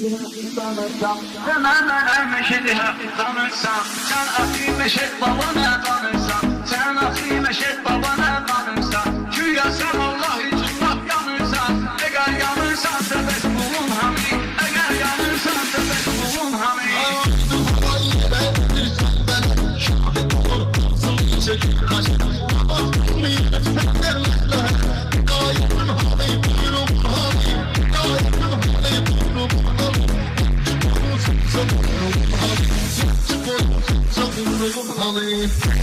Hemen meşedi tanırsan, sen akı meşed babana tanırsan, sen akı meşed babana tanırsan, güya sen Allah için laf yanırsan, eğer yanırsan sebep bulun hami, eğer yanırsan sebep bulun hami.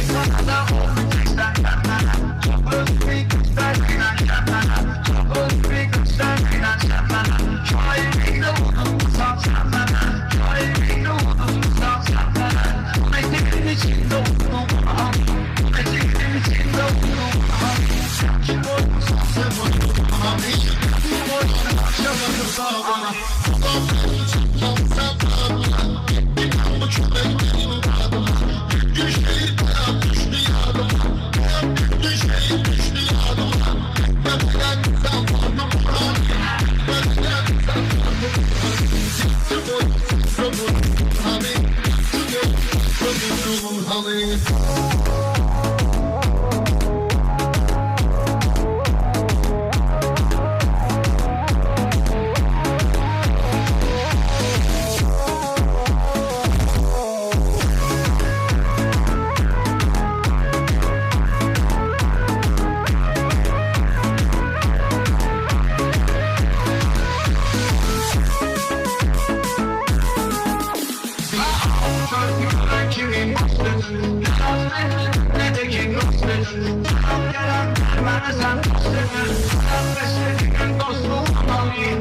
Sana da olmak ister yanlara, çok özgürlük ister inan yanlara, çok özgürlük ister inan yanlara, şu evinde unutmuşsam yanlara, şu evinde unutmuşsam yanlara, metekin içinde unutmam, metekin içinde unutmam, kim olmuşsa sen unutmam, kim olmuşsa akşam unutmam. Ne de ki gösterin, gelen bana sen gösterin, beslediğin dostluğum alayım,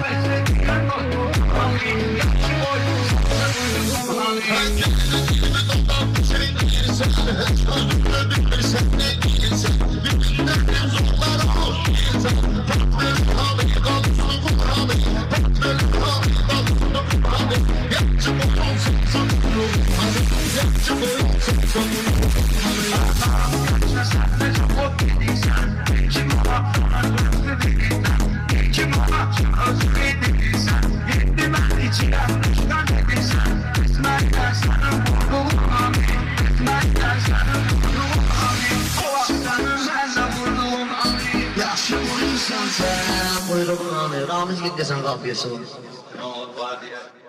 beslediğin dostluğum alayım, yaşım oyun dostluğum alayım. Senin değilsen, özümle bilirsen ne değilsen, birbirinden zorlar olsun, tatlı halayı kalsın halayı, tatlı halayı kalsın halayı, yaşım oyun dostluğum alayım, yaşım oyun Buyurun abi, Ramiz Giddesan kapıyorsun. Ne oldu var diye.